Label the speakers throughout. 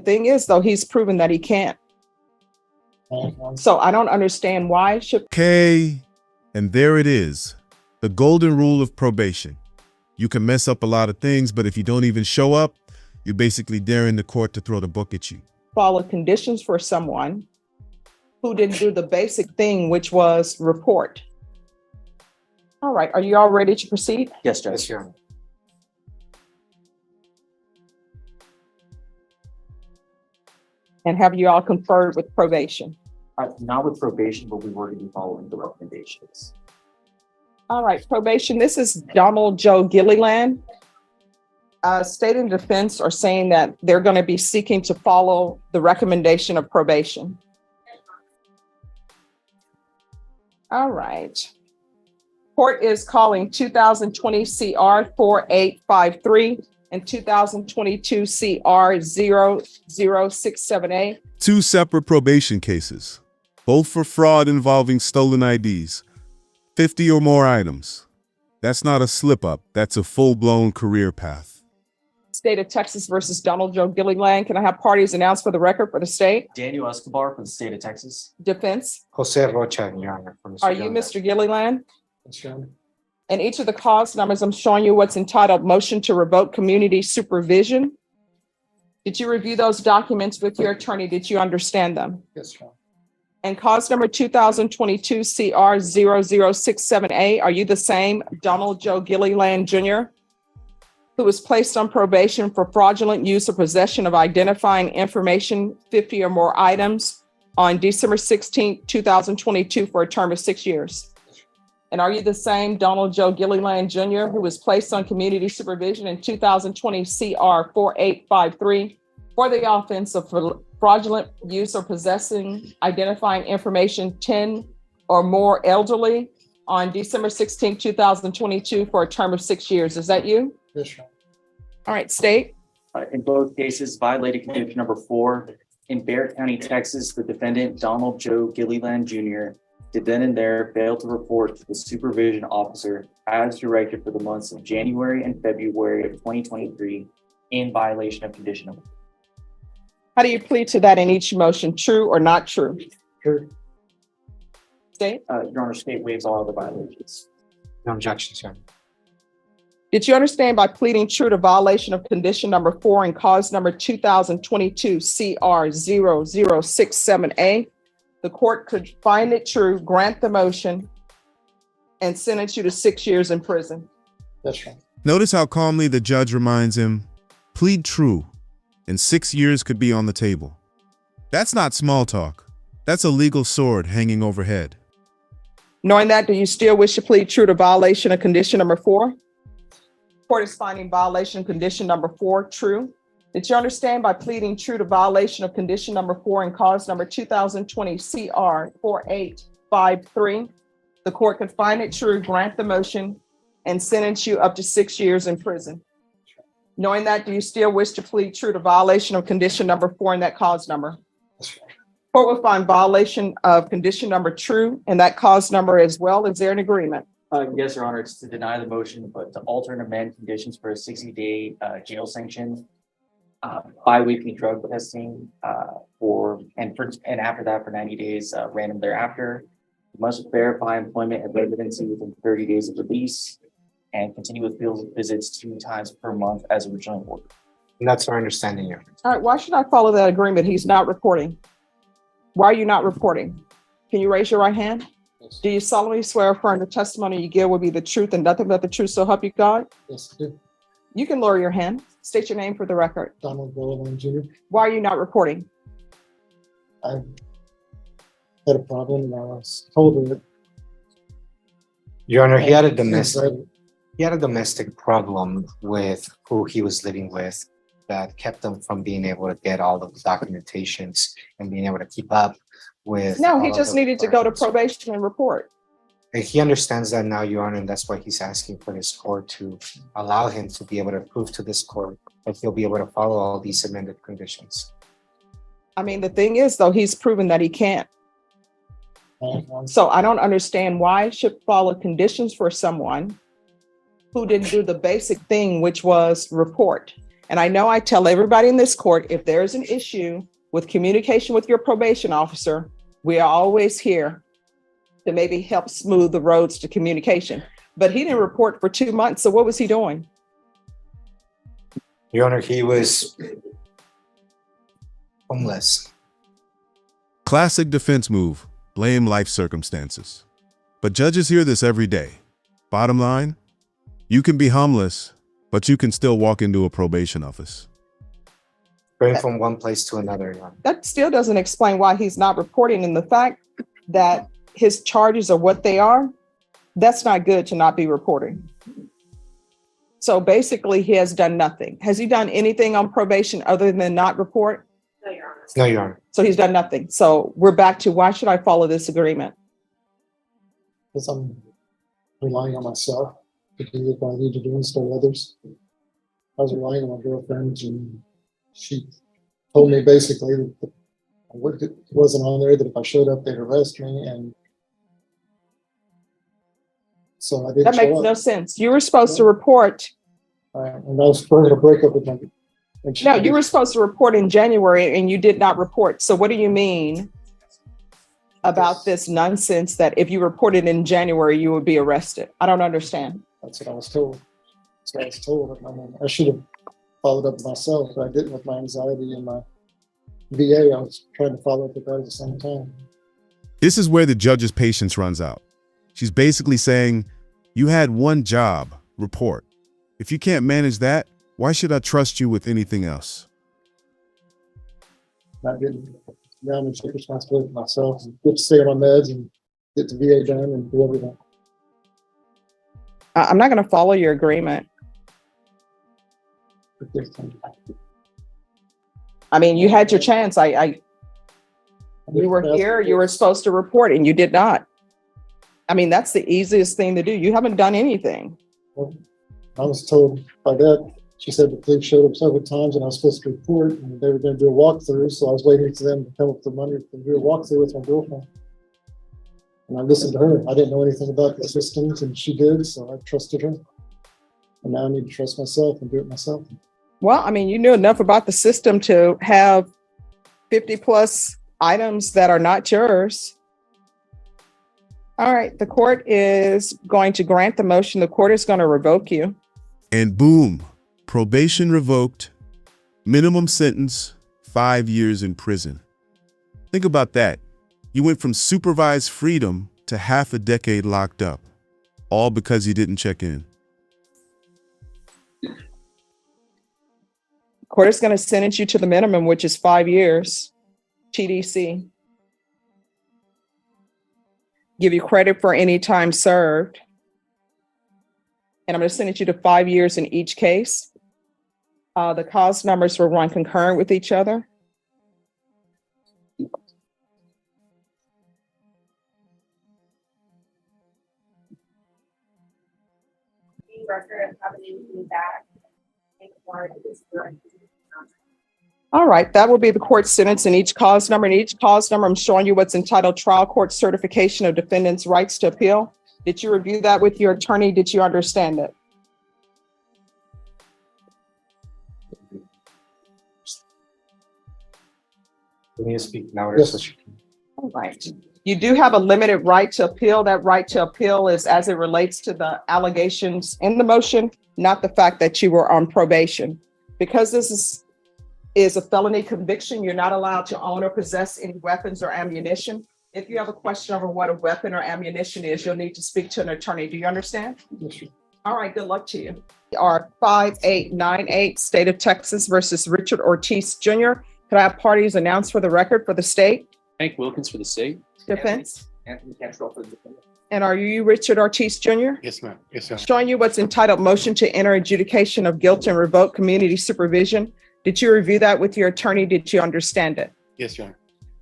Speaker 1: thing is, though, he's proven that he can't. So I don't understand why should.
Speaker 2: Okay, and there it is. The golden rule of probation. You can mess up a lot of things, but if you don't even show up, you're basically daring the court to throw the book at you.
Speaker 1: Follow conditions for someone who didn't do the basic thing, which was report. All right, are you all ready to proceed?
Speaker 3: Yes, Judge. Yes,
Speaker 1: And have you all conferred with probation?
Speaker 3: Not with probation, but we were to be following the recommendations.
Speaker 1: All right, probation, this is Donald Joe Gilliland. State and defense are saying that they're going to be seeking to follow the recommendation of probation. All right. Court is calling 2020 CR 4853 and 2022 CR 0067A.
Speaker 2: Two separate probation cases, both for fraud involving stolen IDs, 50 or more items. That's not a slip-up, that's a full-blown career path.
Speaker 1: State of Texas versus Donald Joe Gilliland. Can I have parties announced for the record for the state?
Speaker 3: Daniel Escobar for the state of Texas.
Speaker 1: Defense.
Speaker 4: Jose Rocha, Your Honor.
Speaker 1: Are you Mr. Gilliland?
Speaker 4: Yes, Your Honor.
Speaker 1: And each of the cause numbers, I'm showing you what's entitled Motion to Revoke Community Supervision. Did you review those documents with your attorney? Did you understand them?
Speaker 4: Yes, Your Honor.
Speaker 1: And cause number 2022 CR 0067A, are you the same Donald Joe Gilliland Jr., who was placed on probation for fraudulent use or possession of identifying information, 50 or more items, on December 16, 2022 for a term of 6 years? And are you the same Donald Joe Gilliland Jr., who was placed on community supervision in 2020 CR 4853 for the offense of fraudulent use or possessing identifying information 10 or more elderly on December 16, 2022 for a term of 6 years? Is that you?
Speaker 4: Yes, Your Honor.
Speaker 1: All right, state.
Speaker 3: In both cases, violated condition number 4. In Bexar County, Texas, the defendant, Donald Joe Gilliland Jr., did then and there fail to report to the supervision officer as directed for the months of January and February of 2023 in violation of condition number 4.
Speaker 1: How do you plead to that in each motion? True or not true?
Speaker 4: True.
Speaker 1: State.
Speaker 3: Your Honor, state waives all other violations.
Speaker 4: No objections, Your Honor.
Speaker 1: Did you understand by pleading true to violation of condition number 4 and cause number 2022 CR 0067A, the court could find it true, grant the motion, and sentence you to 6 years in prison?
Speaker 4: Yes, Your Honor.
Speaker 2: Notice how calmly the judge reminds him, plead true, and 6 years could be on the table. That's not small talk. That's a legal sword hanging overhead.
Speaker 1: Knowing that, do you still wish to plead true to violation of condition number 4? Court is finding violation of condition number 4 true. Did you understand by pleading true to violation of condition number 4 and cause number 2020 CR 4853, the court could find it true, grant the motion, and sentence you up to 6 years in prison? Knowing that, do you still wish to plead true to violation of condition number 4 and that cause number?
Speaker 4: Yes, Your Honor.
Speaker 1: Court will find violation of condition number true and that cause number as well. Is there an agreement?
Speaker 3: Yes, Your Honor, it's to deny the motion, but to alter and amend conditions for a 60-day jail sanction, bi-weekly drug testing, and after that for 90 days, random thereafter. You must verify employment and residency within 30 days of release, and continue with field visits 2 times per month as originally ordered.
Speaker 4: And that's our understanding, Your Honor.
Speaker 1: All right, why should I follow that agreement? He's not reporting. Why are you not reporting? Can you raise your right hand?
Speaker 4: Yes.
Speaker 1: Do you solemnly swear or affirm the testimony you give will be the truth and nothing but the truth, so help you God?
Speaker 4: Yes, I do.
Speaker 1: You can lower your hand. State your name for the record.
Speaker 4: Donald Gilliland Jr.
Speaker 1: Why are you not reporting?
Speaker 4: I had a problem and I was told it. Your Honor, he had a domestic problem with who he was living with that kept him from being able to get all of the documentations and being able to keep up with.
Speaker 1: No, he just needed to go to probation and report.
Speaker 4: And he understands that now, Your Honor, and that's why he's asking for this court to allow him to be able to prove to this court that he'll be able to follow all these amended conditions.
Speaker 1: I mean, the thing is, though, he's proven that he can't. So I don't understand why should follow conditions for someone who didn't do the basic thing, which was report. And I know I tell everybody in this court, if there's an issue with communication with your probation officer, we are always here to maybe help smooth the roads to communication. But he didn't report for 2 months. So what was he doing?
Speaker 4: Your Honor, he was homeless.
Speaker 2: Classic defense move, blame life circumstances. But judges hear this every day. Bottom line, you can be homeless, but you can still walk into a probation office.
Speaker 4: Going from one place to another, Your Honor.
Speaker 1: That still doesn't explain why he's not reporting. And the fact that his charges are what they are, that's not good to not be reporting. So basically, he has done nothing. Has he done anything on probation other than not report?
Speaker 4: No, Your Honor.
Speaker 1: So he's done nothing. So we're back to, why should I follow this agreement?
Speaker 5: Because I'm relying on myself to do what I need to do instead of others. I was relying on my girlfriend, and she told me basically that it wasn't on there, that if I showed up, they'd arrest me, and so I didn't
Speaker 1: That makes
Speaker 5: show
Speaker 1: no
Speaker 5: up.
Speaker 1: sense. You were supposed to report.
Speaker 5: And I was going to break up with my. and she-
Speaker 1: No, you were supposed to report in January and you did not report. So what do you mean about this nonsense that if you reported in January, you would be arrested? I don't understand.
Speaker 5: That's what I was told. That's what I was told. I mean, I should have followed up myself, but I didn't with my anxiety and my VA. I was trying to follow up with that at the same time.
Speaker 2: This is where the judge's patience runs out. She's basically saying, you had one job, report. If you can't manage that, why should I trust you with anything else?
Speaker 5: Not getting down and take responsibility for myself and get to stay on my meds and get the VA done and do everything.
Speaker 1: I'm not going to follow your agreement.
Speaker 5: But this time,
Speaker 1: I mean, you had your chance. You were
Speaker 5: I
Speaker 1: here, you were supposed to report and you did not. I mean, that's the easiest thing to do. You haven't done anything.
Speaker 5: I was told by that, she said the police showed up several times and I was supposed to report and they were going to do a walkthrough. So I was waiting for them to come up with the money to do a walkthrough with my girlfriend. And I listened to her. I didn't know anything about the systems and she did, so I trusted her. And now I need to trust myself and do it myself.
Speaker 1: Well, I mean, you knew enough about the system to have 50 plus items that are not yours. All right, the court is going to grant the motion. The court is going to revoke you.
Speaker 2: And boom, probation revoked, minimum sentence, 5 years in prison. Think about that. You went from supervised freedom to half a decade locked up, all because you didn't check in.
Speaker 1: Court is going to sentence you to the minimum, which is 5 years, TDC. Give you credit for any time served. And I'm going to sentence you to 5 years in each case. The cause numbers will run concurrent with each other. All right, that will be the court sentence in each cause number. In each cause number, I'm showing you what's entitled Trial Court Certification of Defendants' Rights to Appeal. Did you review that with your attorney? Did you understand it?
Speaker 4: Can you speak louder?
Speaker 5: Yes.
Speaker 4: So she can-
Speaker 1: All right. You do have a limited right to appeal. That right to appeal is as it relates to the allegations in the motion, not the fact that you were on probation. Because this is a felony conviction, you're not allowed to own or possess any weapons or ammunition. If you have a question over what a weapon or ammunition is, you'll need to speak to an attorney. Do you understand?
Speaker 5: Yes, sir.
Speaker 1: All right, good luck to you. Our 5898 State of Texas versus Richard Ortiz Jr. Could I have parties announced for the record for the state
Speaker 6: Hank Wilkins for the state.
Speaker 1: defense?
Speaker 3: Anthony Cantrell for the defendant.
Speaker 1: And are you Richard Ortiz Jr.?
Speaker 7: Yes, ma'am. Yes, sir.
Speaker 1: Showing you what's entitled Motion to Enter Adjudication of Guilt and Revoke Community Supervision. Did you review that with your attorney? Did you understand it?
Speaker 7: Yes, Your Honor.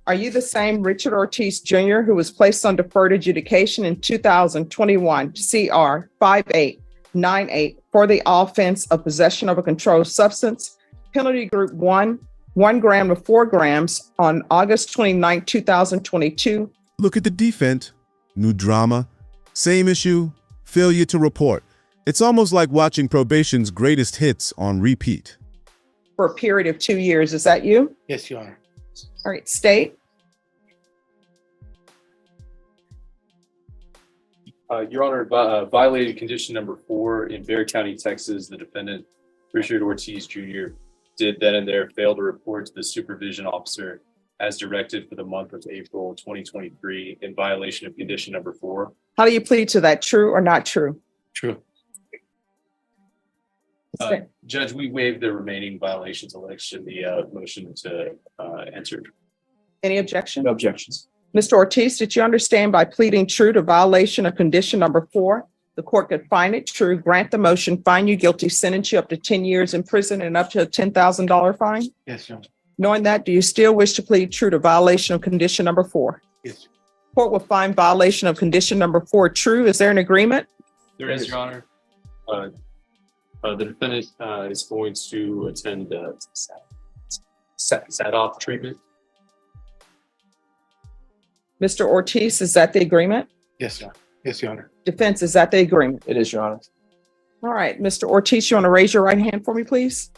Speaker 1: Are you the same Richard Ortiz Jr. who was placed on deferred adjudication in 2021 CR 5898 for the offense of possession of a controlled substance, penalty group 1 gram to 4 grams on August 29, 2022?
Speaker 2: Look at the defense. New drama, same issue, failure to report. It's almost like watching probation's greatest hits on repeat.
Speaker 1: for a period of 2 years. Is that you?
Speaker 4: Yes, Your Honor.
Speaker 1: All right, state.
Speaker 6: Your Honor, violated condition number 4 in Bexar County, Texas. The defendant, Richard Ortiz Jr., did then and there fail to report to the supervision officer as directed for the month of April 2023 in violation of condition number 4.
Speaker 1: How do you plead to that? True or not true?
Speaker 4: True.
Speaker 6: Judge, we waived the remaining violations alleged in the motion to enter.
Speaker 1: Any objection?
Speaker 6: No objections.
Speaker 1: Mr. Ortiz, did you understand by pleading true to violation of condition number 4, the court could find it true, grant the motion, find you guilty, sentence you up to 10 years in prison and up to a $10,000 fine?
Speaker 4: Yes, Your Honor.
Speaker 1: Knowing that, do you still wish to plead true to violation of condition number 4?
Speaker 4: Yes.
Speaker 1: Court will find violation of condition number 4 true. Is there an agreement?
Speaker 6: There is, Your Honor. The defendant is going to attend SAT-off treatment.
Speaker 1: Mr. Ortiz, is that the agreement?
Speaker 4: Yes, Your Honor. Yes, Your Honor.
Speaker 1: Defense, is that the agreement?
Speaker 6: It is, Your Honor.
Speaker 1: All right, Mr. Ortiz, you want to raise your right hand for me, please?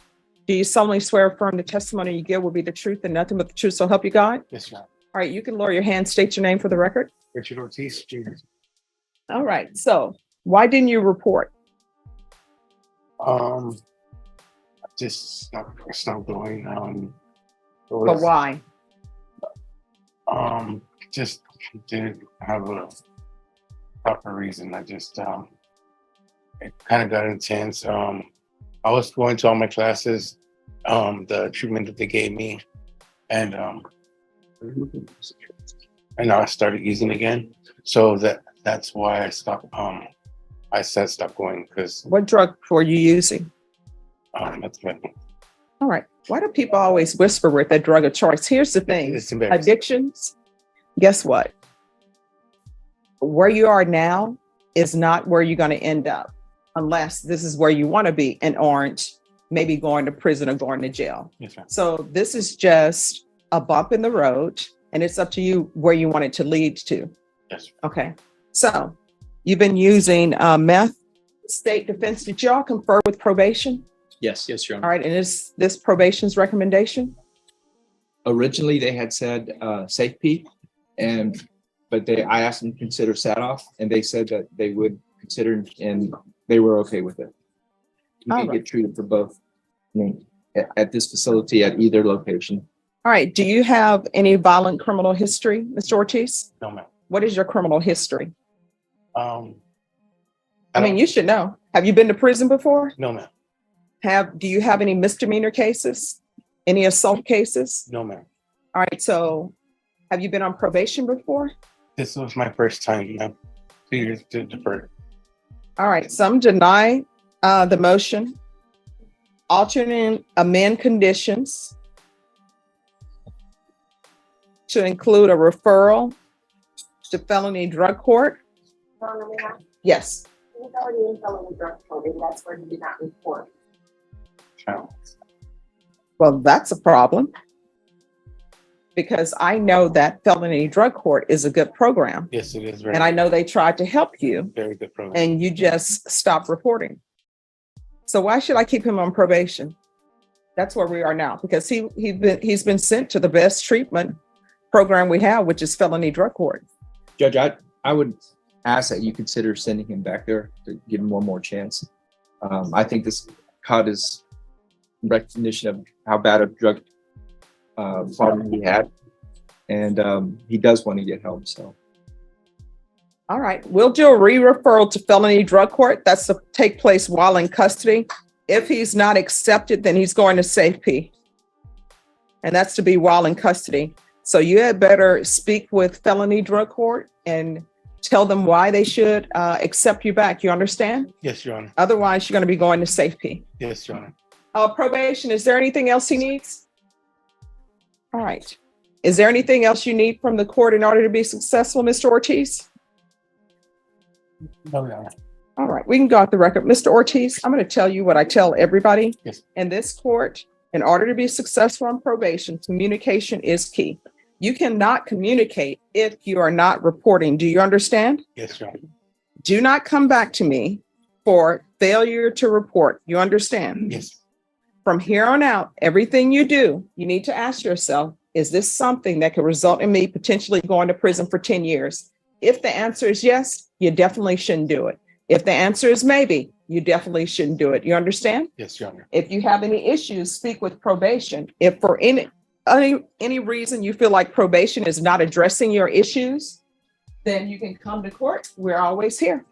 Speaker 1: Do you solemnly swear or affirm the testimony you give will be the truth and nothing but the truth, so help you God?
Speaker 4: Yes, Your Honor.
Speaker 1: All right, you can lower your hand, state your name for the record.
Speaker 4: Richard Ortiz Jr.
Speaker 1: All right, so why didn't you report?
Speaker 4: I just stopped going.
Speaker 1: But why?
Speaker 4: Just didn't have a proper reason. I just it kind of got intense. I was going to all my classes, the treatment that they gave me, and I started using again. So that's why I stopped. I said stop going because
Speaker 1: What drug were you using?
Speaker 4: that's what
Speaker 1: All right, why do people always whisper with their drug of choice? Here's the thing,
Speaker 4: it's embarrassing.
Speaker 1: addictions, guess what? Where you are now is not where you're going to end up unless this is where you want to be and aren't maybe going to prison or going to jail.
Speaker 4: Yes, ma'am.
Speaker 1: So this is just a bump in the road and it's up to you where you want it to lead to.
Speaker 4: Yes.
Speaker 1: Okay, so you've been using meth. State defense, did y'all confer with probation?
Speaker 7: Yes, Your
Speaker 1: All
Speaker 7: Honor.
Speaker 1: right, and is this probation's recommendation?
Speaker 7: Originally, they had said safety, but I asked them to consider SAT-off, and they said that they would consider, and they were okay with it. You
Speaker 1: All
Speaker 7: can
Speaker 1: right.
Speaker 7: get treated for both, at this facility at either location.
Speaker 1: All right, do you have any violent criminal history, Mr. Ortiz?
Speaker 4: No, ma'am.
Speaker 1: What is your criminal history? I mean,
Speaker 4: don't-
Speaker 1: you should know. Have you been to prison before?
Speaker 4: No, ma'am.
Speaker 1: Do you have any misdemeanor cases? Any assault cases?
Speaker 4: No, ma'am.
Speaker 1: All right, so have you been on probation before?
Speaker 4: This was my first time, ma'am. 2 years to defer.
Speaker 1: All right, some deny the motion. Alternate amend conditions to include a referral to felony drug court. Yes.
Speaker 8: He's already in felony drug court, and that's where he did not report.
Speaker 1: Well, that's a problem. Because I know that felony drug court is a good program.
Speaker 4: Yes, it is
Speaker 1: And I know they tried to help you
Speaker 4: very good program.
Speaker 1: and you just stopped reporting. So why should I keep him on probation? That's where we are now, because he's been sent to the best treatment program we have, which is felony drug court.
Speaker 7: Judge, I would ask that you consider sending him back there to give him one more chance. I think this caught his recognition of how bad a drug problem he had, and he does want to get help. So,
Speaker 1: All right, we'll do a re-referral to felony drug court. That's to take place while in custody. If he's not accepted, then he's going to safe P. And that's to be while in custody. So you had better speak with felony drug court and tell them why they should accept you back. You understand?
Speaker 4: Yes, Your Honor.
Speaker 1: Otherwise, you're going to be going to safe P.
Speaker 4: Yes, Your Honor.
Speaker 1: Probation, is there anything else he needs? All right. Is there anything else you need from the court in order to be successful, Mr. Ortiz?
Speaker 4: No, Your Honor.
Speaker 1: All right, we can go off the record. Mr. Ortiz, I'm going to tell you what I tell everybody.
Speaker 4: Yes.
Speaker 1: In this court, in order to be successful on probation, communication is key. You cannot communicate if you are not reporting. Do you understand?
Speaker 4: Yes, Your Honor.
Speaker 1: Do not come back to me for failure to report. You understand?
Speaker 4: Yes.
Speaker 1: from here on out, everything you do, you need to ask yourself, is this something that could result in me potentially going to prison for 10 years? If the answer is yes, you definitely shouldn't do it. If the answer is maybe, you definitely shouldn't do it. You understand?
Speaker 9: Yes, Your Honor.
Speaker 1: If you have any issues, speak with probation. If for any reason you feel like probation is not addressing your issues, then you can come to court. We're always here.